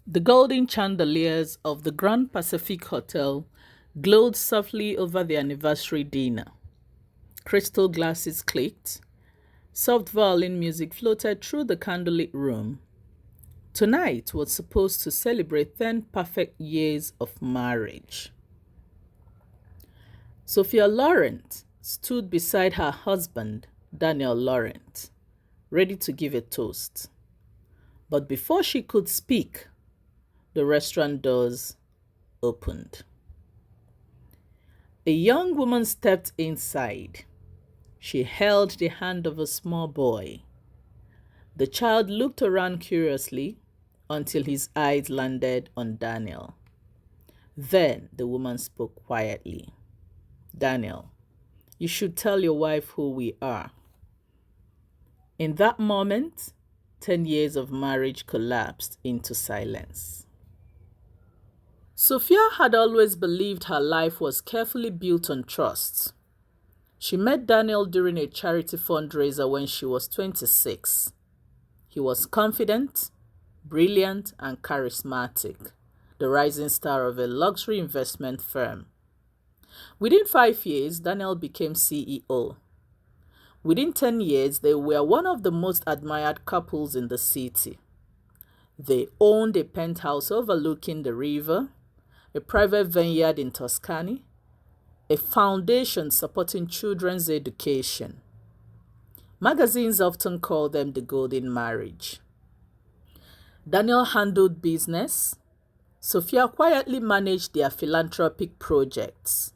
The golden chandeliers of the Grand Pacific Hotel glowed softly over the anniversary dinner. Crystal glasses clicked. Soft violin music floated through the candlelit room. Tonight was supposed to celebrate 10 perfect years of marriage. Sophia Laurent stood beside her husband, Daniel Laurent, ready to give a toast. But before she could speak, the restaurant doors opened. A young woman stepped inside. She held the hand of a small boy. The child looked around curiously until his eyes landed on Daniel. Then the woman spoke quietly. "Daniel, you should tell your wife who we are." In that moment, 10 years of marriage collapsed into silence. Sophia had always believed her life was carefully built on trust. She met Daniel during a charity fundraiser when she was 26. He was confident, brilliant, and charismatic, the rising star of a luxury investment firm. Within 5 years, Daniel became CEO. Within 10 years, they were one of the most admired couples in the city. They owned a penthouse overlooking the river, a private vineyard in Tuscany, a foundation supporting children's education. Magazines often call them the golden marriage. Daniel handled business. Sophia quietly managed their philanthropic projects.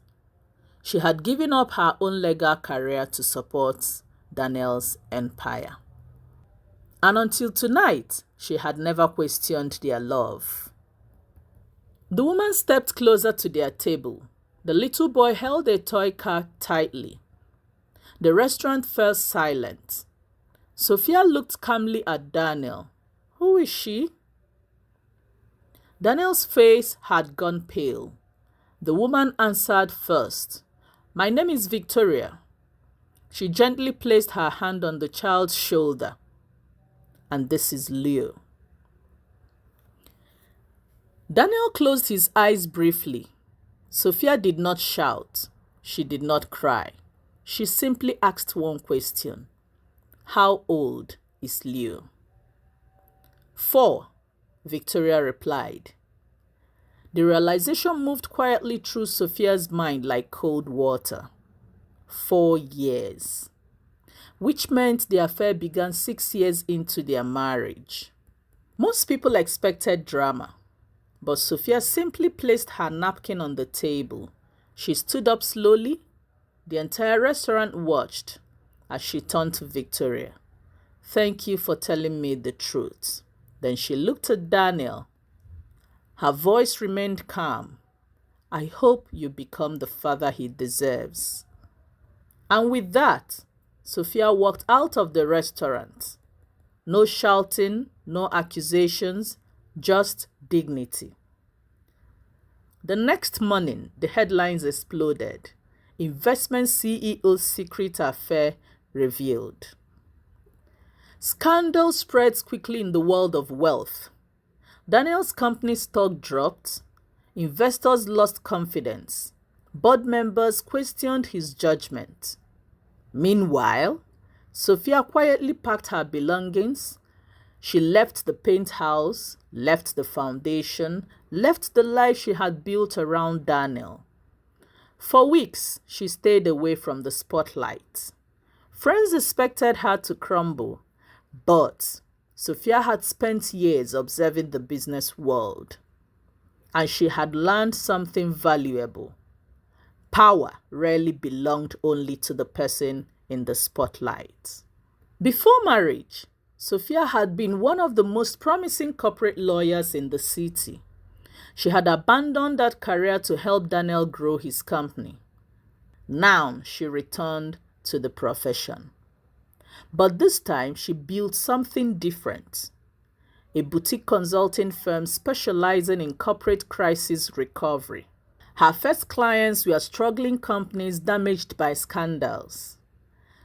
She had given up her own legal career to support Daniel's empire. And until tonight, she had never questioned their love. The woman stepped closer to their table. The little boy held a toy car tightly. The restaurant fell silent. Sophia looked calmly at Daniel. "Who is she?" Daniel's face had gone pale. The woman answered first. "My name is Victoria." She gently placed her hand on the child's shoulder. "And this is Leo." Daniel closed his eyes briefly. Sophia did not shout. She did not cry. She simply asked one question. "How old is Leo?" "4," Victoria replied. The realization moved quietly through Sophia's mind like cold water. 4 years. Which meant the affair began 6 years into their marriage. Most people expected drama, but Sophia simply placed her napkin on the table. She stood up slowly. The entire restaurant watched as she turned to Victoria. "Thank you for telling me the truth." Then she looked at Daniel. Her voice remained calm. "I hope you become the father he deserves." And with that, Sophia walked out of the restaurant. No shouting, no accusations, just dignity. The next morning, the headlines exploded. Investment CEO's secret affair revealed. Scandal spreads quickly in the world of wealth. Daniel's company's stock dropped. Investors lost confidence. Board members questioned his judgment. Meanwhile, Sophia quietly packed her belongings. She left the penthouse, left the foundation, left the life she had built around Daniel. For weeks, she stayed away from the spotlight. Friends expected her to crumble, but Sophia had spent years observing the business world, and she had learned something valuable. Power rarely belonged only to the person in the spotlight. Before marriage, Sophia had been one of the most promising corporate lawyers in the city. She had abandoned that career to help Daniel grow his company. Now she returned to the profession. But this time she built something different. A boutique consulting firm specializing in corporate crisis recovery. Her first clients were struggling companies damaged by scandals.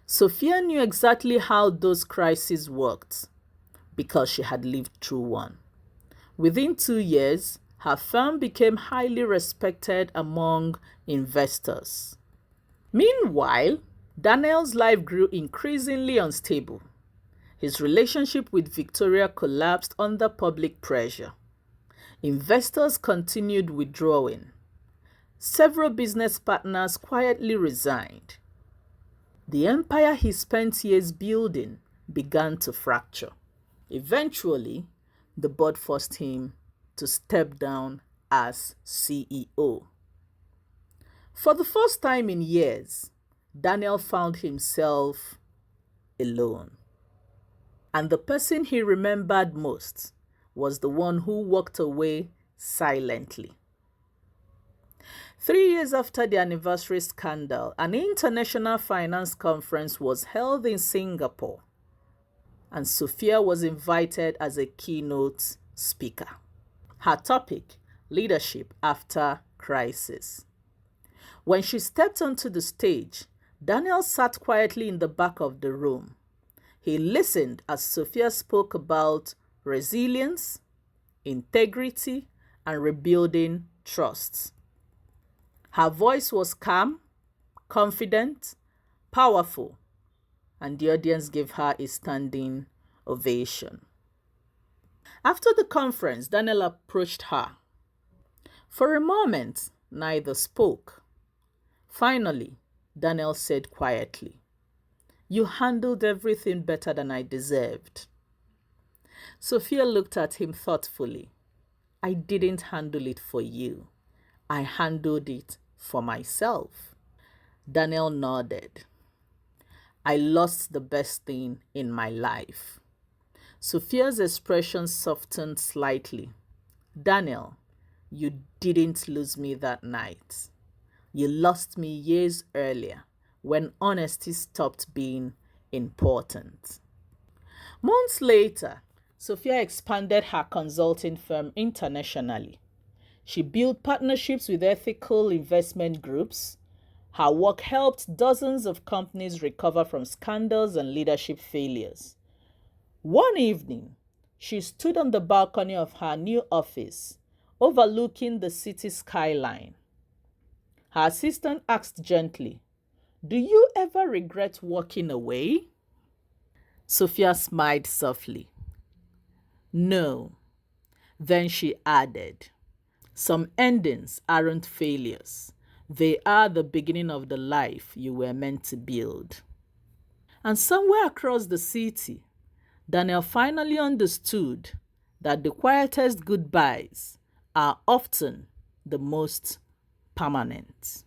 Sophia knew exactly how those crises worked because she had lived through one. Within 2 years, her firm became highly respected among investors. Meanwhile, Daniel's life grew increasingly unstable. His relationship with Victoria collapsed under public pressure. Investors continued withdrawing. Several business partners quietly resigned. The empire he spent years building began to fracture. Eventually, the board forced him to step down as CEO. For the first time in years, Daniel found himself alone. And the person he remembered most was the one who walked away silently. 3 years after the anniversary scandal, an international finance conference was held in Singapore, and Sophia was invited as a keynote speaker. Her topic, leadership after crisis. When she stepped onto the stage, Daniel sat quietly in the back of the room. He listened as Sophia spoke about resilience, integrity, and rebuilding trust. Her voice was calm, confident, powerful, and the audience gave her a standing ovation. After the conference, Daniel approached her. For a moment, neither spoke. Finally, Daniel said quietly, "You handled everything better than I deserved." Sophia looked at him thoughtfully. "I didn't handle it for you. I handled it for myself." Daniel nodded. "I lost the best thing in my life." Sophia's expression softened slightly. "Daniel, you didn't lose me that night. You lost me years earlier when honesty stopped being important." Months later, Sophia expanded her consulting firm internationally. She built partnerships with ethical investment groups. Her work helped dozens of companies recover from scandals and leadership failures. One evening, she stood on the balcony of her new office, overlooking the city skyline. Her assistant asked gently, "Do you ever regret walking away?" Sophia smiled softly. "No." Then she added, "Some endings aren't failures. They are the beginning of the life you were meant to build." And somewhere across the city, Daniel finally understood that the quietest goodbyes are often the most permanent.